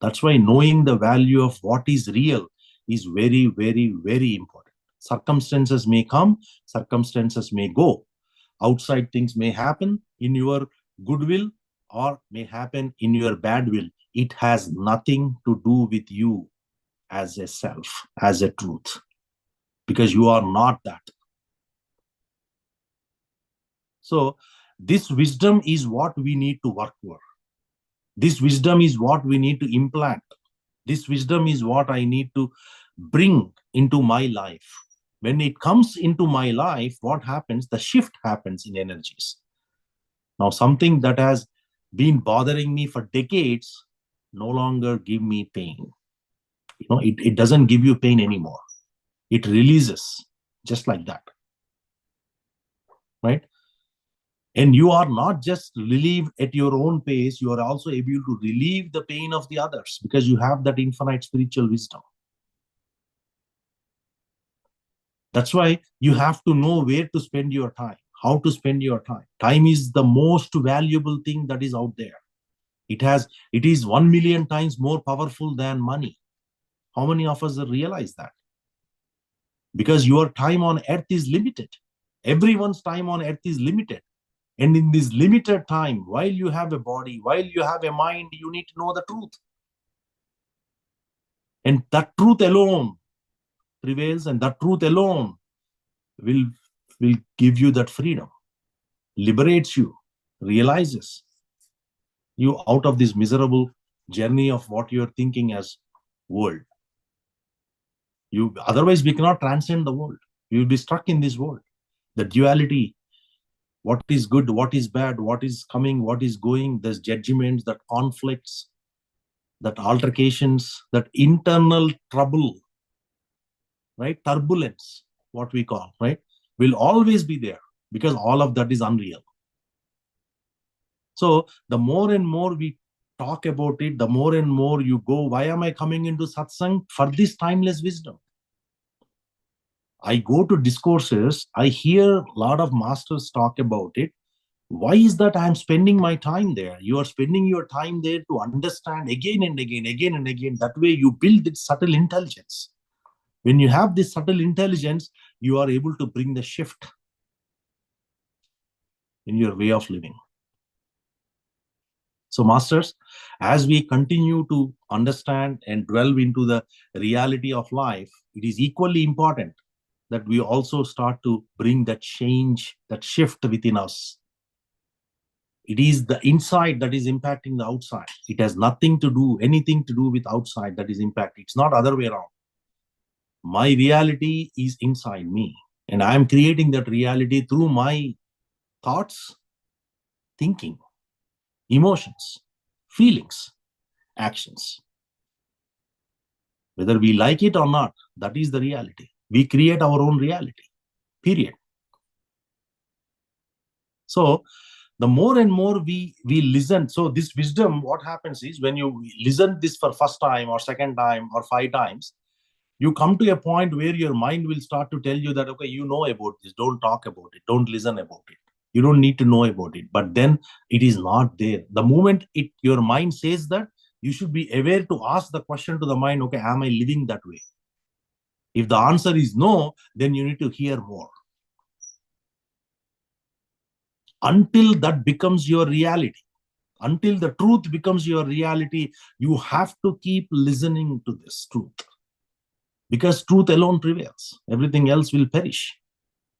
That's why knowing the value of what is real is very, very, very important. Circumstances may come, circumstances may go. Outside things may happen in your goodwill or may happen in your bad will. It has nothing to do with you as a self, as a truth, because you are not that. So this wisdom is what we need to work for. This wisdom is what we need to implant. This wisdom is what I need to bring into my life. When it comes into my life, what happens? The shift happens in energies. Now, something that has been bothering me for decades no longer give me pain. It doesn't give you pain anymore. It releases just like that. Right? And you are not just relieved at your own pace, you are also able to relieve the pain of the others because you have that infinite spiritual wisdom. That's why you have to know where to spend your time, how to spend your time. Time is the most valuable thing that is out there. It is 1 million times more powerful than money. How many of us realize that? Because your time on earth is limited. Everyone's time on earth is limited. And in this limited time, while you have a body, while you have a mind, you need to know the truth. And that truth alone prevails, and that truth alone will give you that freedom, liberates you, realizes you out of this miserable journey of what you're thinking as world. Otherwise, we cannot transcend the world. We will be stuck in this world. The duality, what is good, what is bad, what is coming, what is going, there's judgments, that conflicts, that altercations, that internal trouble, right? Turbulence, what we call, right? Will always be there because all of that is unreal. So the more and more we talk about it, the more and more you go, why am I coming into satsang? For this timeless wisdom. I go to discourses, I hear a lot of masters talk about it, Why is that I'm spending my time there? You are spending your time there to understand again and again, again and again. That way you build this subtle intelligence. When you have this subtle intelligence, you are able to bring the shift in your way of living. So masters, as we continue to understand and delve into the reality of life, it is equally important that we also start to bring that change, that shift within us. It is the inside that is impacting the outside. It has anything to do with outside that is impacting. It's not other way around. My reality is inside me, and I am creating that reality through my thoughts, thinking, emotions, feelings, actions. Whether we like it or not, that is the reality. We create our own reality, period. So the more and more we listen, so this wisdom, what happens is when you listen this for first time or second time or 5 times, you come to a point where your mind will start to tell you that, okay, you know about this, don't talk about it, don't listen about it, you don't need to know about it. But then it is not there. The moment your mind says that, you should be aware to ask the question to the mind, okay, am I living that way? If the answer is no, then you need to hear more. Until that becomes your reality, until the truth becomes your reality, you have to keep listening to this truth. Because truth alone prevails. Everything else will perish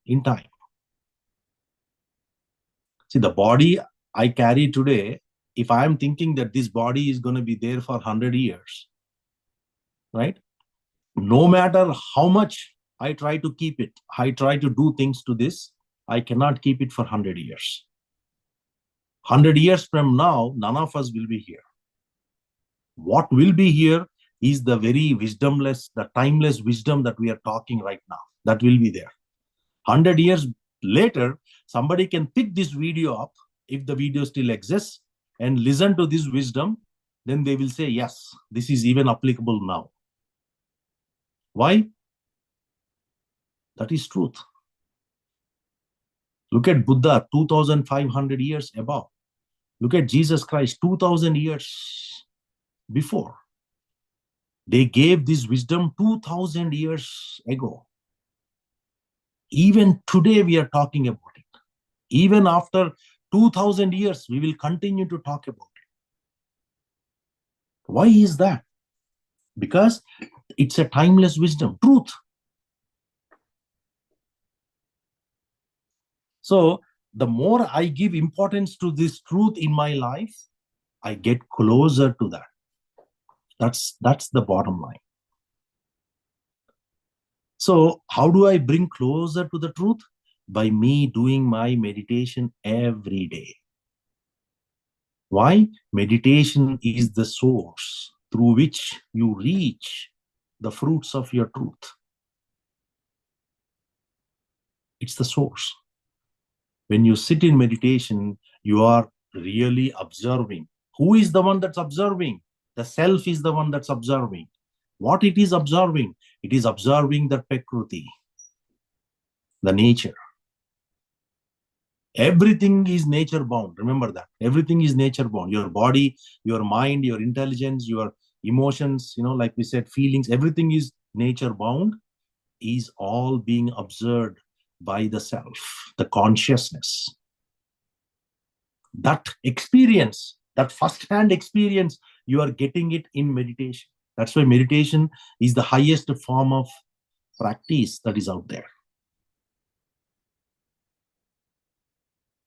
in time. See, the body I carry today, if I am thinking that this body is going to be there for 100 years, right? No matter how much I try to keep it, I try to do things to this, I cannot keep it for 100 years. 100 years from now, none of us will be here. What will be here is the very wisdomless, the timeless wisdom that we are talking right now. That will be there. 100 years later, somebody can pick this video up, if the video still exists, and listen to this wisdom. Then they will say, yes, this is even applicable now. Why? That is truth. Look at Buddha, 2,500 years above. Look at Jesus Christ, 2,000 years before. They gave this wisdom 2,000 years ago. Even today we are talking about it. Even after 2,000 years, we will continue to talk about it. Why is that? Because it's a timeless wisdom, truth. So the more I give importance to this truth in my life, I get closer to that. That's the bottom line. So how do I bring closer to the truth? By me doing my meditation every day. Why? Meditation is the source through which you reach the fruits of your truth. It's the source. When you sit in meditation, you are really observing. Who is the one that's observing? The self is the one that's observing. What it is observing? It is observing the Prakriti, the nature. Everything is nature bound. Remember that. Everything is nature bound. Your body, your mind, your intelligence, your emotions, like we said, feelings, everything is nature bound, is all being observed by the self, the consciousness. That experience, that first-hand experience, you are getting it in meditation. That's why meditation is the highest form of practice that is out there.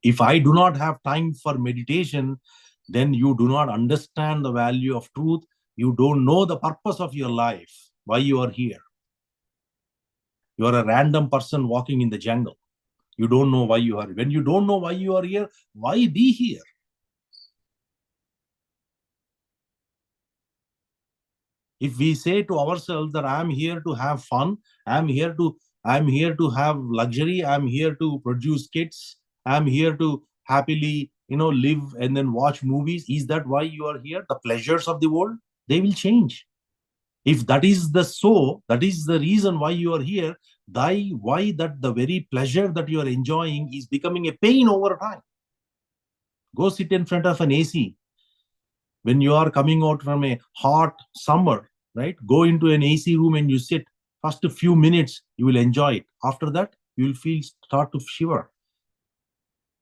If I do not have time for meditation, then you do not understand the value of truth. You don't know the purpose of your life, why you are here. You are a random person walking in the jungle. You don't know why you are here. When you don't know why you are here, why be here? If we say to ourselves that I'm here to have fun, I'm here to have luxury, I'm here to produce kids, I'm here to happily, live and then watch movies, is that why you are here? The pleasures of the world, they will change. If that is that is the reason why you are here, why that the very pleasure that you are enjoying is becoming a pain over time. Go sit in front of an AC. When you are coming out from a hot summer, right? Go into an AC room and you sit. First a few minutes, you will enjoy it. After that, you will start to shiver.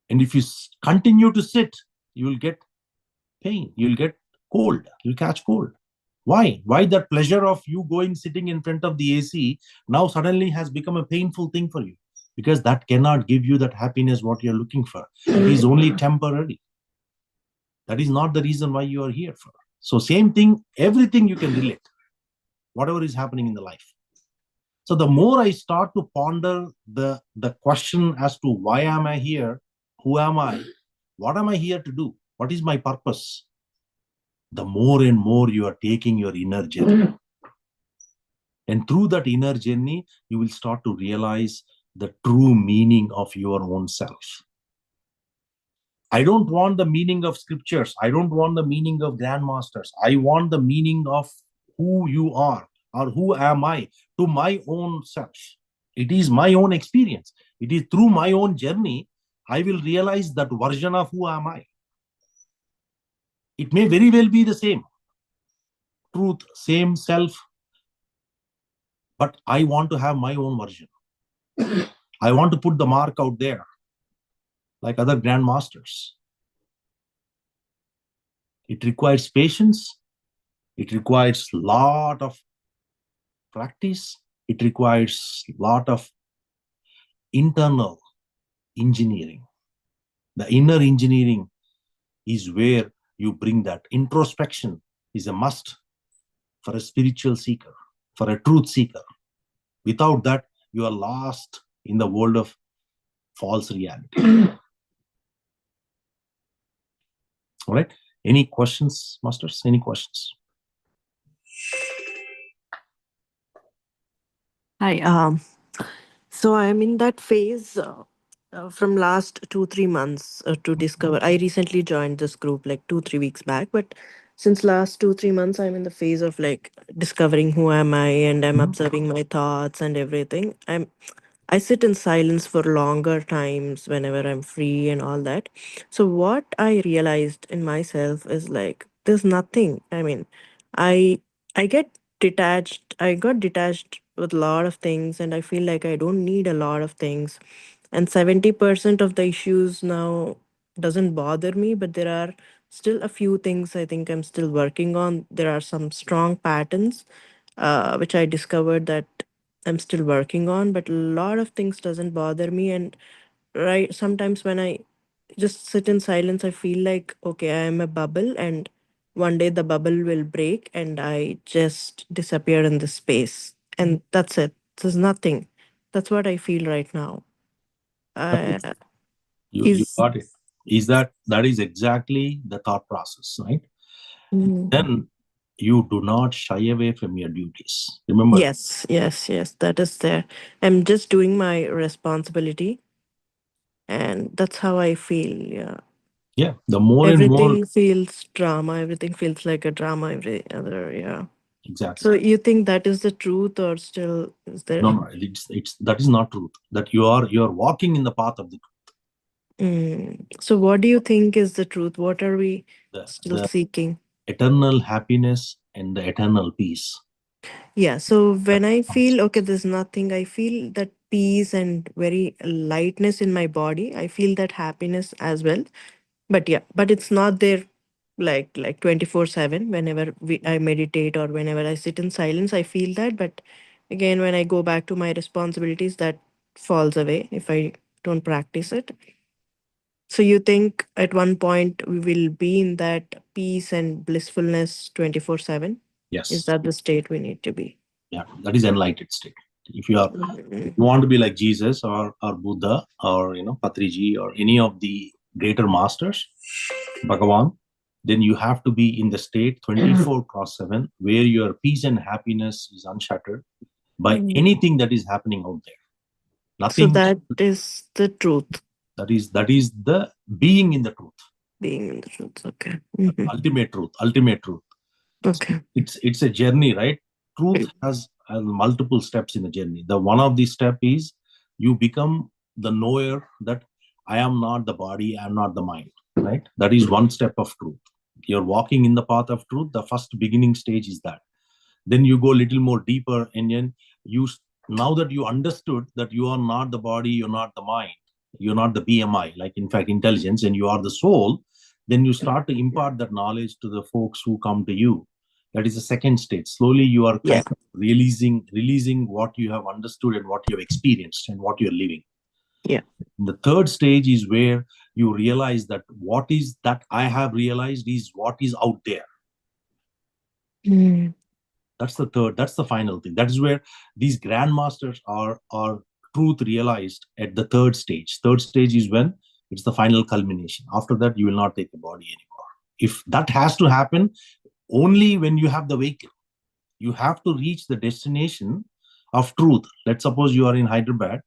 And if you continue to sit, you will get pain. You will get cold. You'll catch cold. Why? Why that pleasure of you going sitting in front of the AC now suddenly has become a painful thing for you? Because that cannot give you that happiness what you're looking for. It is only temporary. That is not the reason why you are here for. So same thing, everything you can relate, whatever is happening in the life. So the more I start to ponder the question as to why am I here, who am I, what am I here to do, what is my purpose, the more and more you are taking your inner journey. And through that inner journey, you will start to realize the true meaning of your own self. I don't want the meaning of scriptures. I don't want the meaning of grandmasters. I want the meaning of who you are or who am I to my own self. It is my own experience. It is through my own journey I will realize that version of who am I. It may very well be the same truth, same self, but I want to have my own version. I want to put the mark out there like other grandmasters. It requires patience. It requires a lot of practice. It requires a lot of internal engineering. The inner engineering is where you bring that. Introspection is a must for a spiritual seeker, for a truth seeker. Without that, you are lost in the world of false reality. All right. Any questions, masters? Any questions? Hi. So I'm in that phase from last 2-3 months to discover. I recently joined this group like 2-3 weeks back, but since last 2-3 months, I'm in the phase of like discovering who am I, and I'm observing my thoughts and everything. I sit in silence for longer times whenever I'm free and all that. So what I realized in myself is like there's nothing. I mean, I I get detached. I got detached with a lot of things, and I feel like I don't need a lot of things. And 70% of the issues now doesn't bother me, but there are still a few things I think I'm still working on. There are some strong patterns which I discovered that I'm still working on, but a lot of things doesn't bother me. And right, sometimes when I just sit in silence, I feel like, okay, I am a bubble, and one day the bubble will break and I just disappear in the space. And that's it. There's nothing. That's what I feel right now. Uh, You is got it. Is that is exactly the thought process, right? Mm. Then you do not shy away from your duties. Remember, Yes, yes, yes, that is there. I'm just doing my responsibility, and that's how I feel. Yeah. yeah, the more and more, Everything feels drama. Everything feels like a drama every other. Yeah. exactly. So you think that is the truth, or still is there? No, no, it's that is not truth. That you are walking in the path of the So what do you think is the truth? What are we still the seeking? eternal happiness and the eternal peace. Yeah. So That when I comes. feel okay, there's nothing, I feel that peace and very lightness in my body. I feel that happiness as well. But yeah, but it's not there like 24/7. Whenever I meditate or whenever I sit in silence, I feel that. But again, when I go back to my responsibilities, that falls away if I don't practice it. So you think at one point we will be in that peace and blissfulness 24/7? Is Yes, that the state we need to be? yeah, that is enlightened state. If you are Mhm. you want to be like Jesus or Buddha or Patriji or any of the greater masters, Bhagavan, then you have to be in the state 24/7 where your peace and happiness is unshattered by Mhm. anything that is happening out there. So Nothing. that is the truth, That is the being in the truth, being in the truth. Okay. ultimate truth, ultimate truth. Okay. It's a journey, right? Truth has multiple steps in the journey. The one of the step is you become the knower that I am not the body, I am not the mind. right? That is one step of truth. You're walking in the path of truth. The first beginning stage is that. Then you go a little more deeper, and then now that you understood that you are not the body, you're not the mind, you're not the BMI, like in fact intelligence, and you are the soul, then you start to impart that knowledge to the folks who come to you. That is the second stage. Slowly you are kind of releasing what you have understood and what you have experienced and what you're living. Yeah. The third stage is where you realize that what is that I have realized is what is out there. Mm. That's the final thing. That is where these grandmasters are truth realized at the third stage. Third stage is when it's the final culmination. After that, you will not take the body anymore. If that has to happen, only when you have the vehicle. You have to reach the destination of truth. Let's suppose you are in Hyderabad.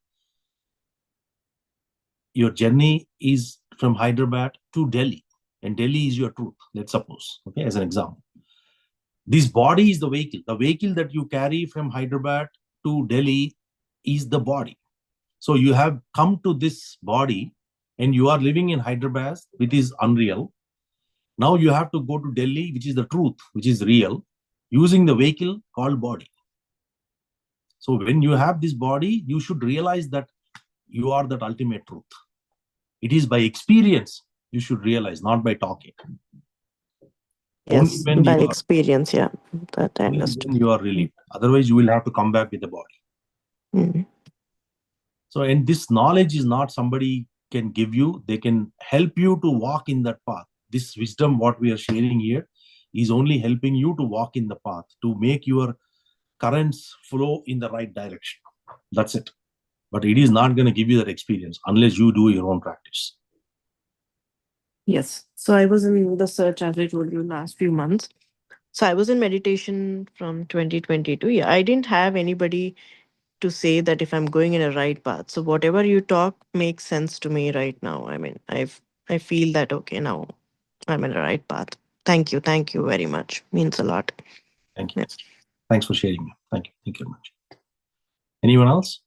Your journey is from Hyderabad to Delhi, and Delhi is your truth. Let's suppose, okay, as an example. This body is the vehicle. The vehicle that you carry from Hyderabad to Delhi is the body. So you have come to this body and you are living in Hyderabad, which is unreal. Now you have to go to Delhi, which is the truth, which is real, using the vehicle called body. So when you have this body, you should realize that you are that ultimate truth. It is by experience you should realize, not by talking. Yes, Only by experience, yeah. That I when understood. you are relieved. Otherwise, you will have to come back with the body. Mm. So, and this knowledge is not somebody can give you. They can help you to walk in that path. This wisdom, what we are sharing here, is only helping you to walk in the path, to make your currents flow in the right direction. That's it. But it is not going to give you that experience unless you do your own practice. Yes. So I was in the search, as I told you, last few months. So I was in meditation from 2022. Yeah, I didn't have anybody to say that if I'm going in a right path. So whatever you talk makes sense to me right now. I mean, I feel that okay now I'm in the right path. Thank you. Thank you very much. Means a lot. Thank you. Yes. Thanks for sharing. Thank you. Thank you very much. Anyone else?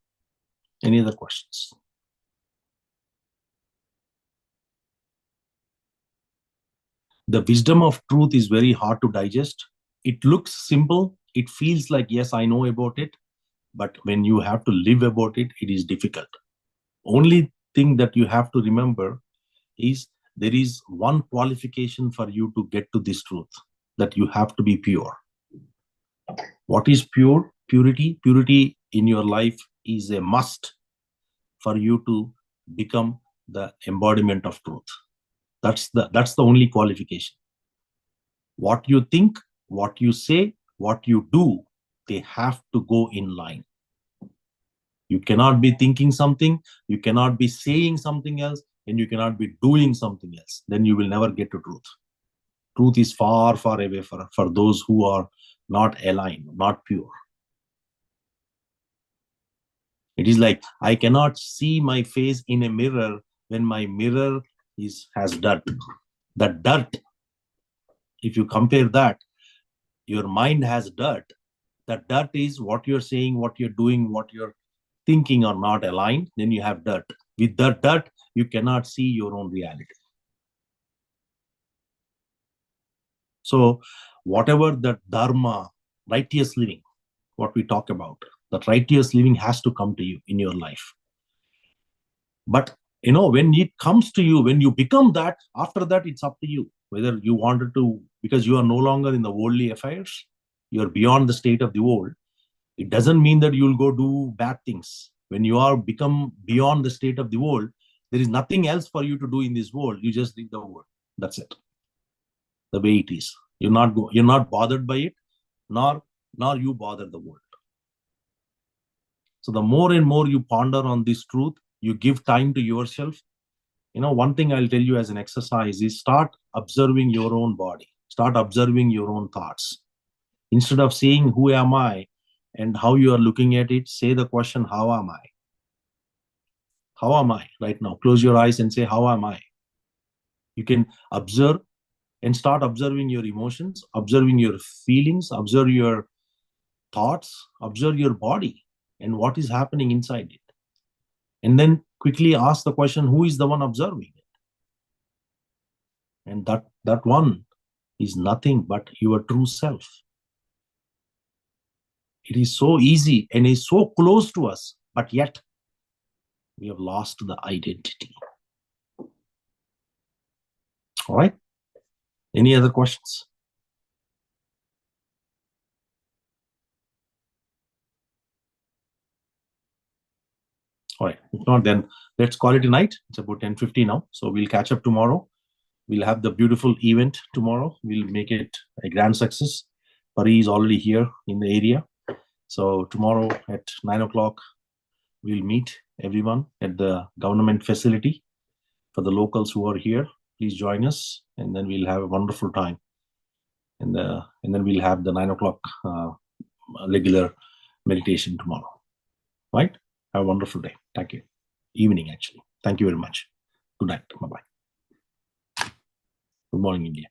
Any other questions? The wisdom of truth is very hard to digest. It looks simple. It feels like, yes, I know about it. But when you have to live about it, it is difficult. Only thing that you have to remember is there is one qualification for you to get to this truth, that you have to be pure. What is pure? Purity. Purity in your life is a must for you to become the embodiment of truth. That's the only qualification. What you think, what you say, what you do, they have to go in line. You cannot be thinking something, you cannot be saying something else, and you cannot be doing something else. Then you will never get to truth. Truth is far, far away for those who are not aligned, not pure. It is like I cannot see my face in a mirror when my mirror has dirt. The dirt, if you compare that, your mind has dirt. That dirt is what you're saying, what you're doing, what you're thinking are not aligned. Then you have dirt. With that dirt, you cannot see your own reality. So whatever that dharma, righteous living, what we talk about, that righteous living has to come to you in your life. But when it comes to you, when you become that, after that, it's up to you whether you wanted to, because you are no longer in the worldly affairs, you're beyond the state of the world. It doesn't mean that you'll go do bad things. When you are become beyond the state of the world, there is nothing else for you to do in this world. You just leave the world. That's it. The way it is. You're not bothered by it, nor you bother the world. So the more and more you ponder on this truth, you give time to yourself. One thing I'll tell you as an exercise is start observing your own body. Start observing your own thoughts. Instead of saying, who am I? And how you are looking at it, say the question, how am I? How am I right now? Close your eyes and say, how am I? You can observe and start observing your emotions, observing your feelings, observe your thoughts, observe your body and what is happening inside it. And then quickly ask the question, who is the one observing it? And that one is nothing but your true self. It is so easy and is so close to us, but yet we have lost the identity. All right. Any other questions? All right. If not, then let's call it a night. It's about 10:50 now. So we'll catch up tomorrow. We'll have the beautiful event tomorrow. We'll make it a grand success. Pari is already here in the area. So tomorrow at 9 o'clock, we'll meet everyone at the government facility. For the locals who are here, please join us, and then we'll have a wonderful time. And then we'll have the 9 o'clock regular meditation tomorrow. Right? Have a wonderful day. Thank you. Evening, actually. Thank you very much. Good night. Bye-bye. Good morning, India.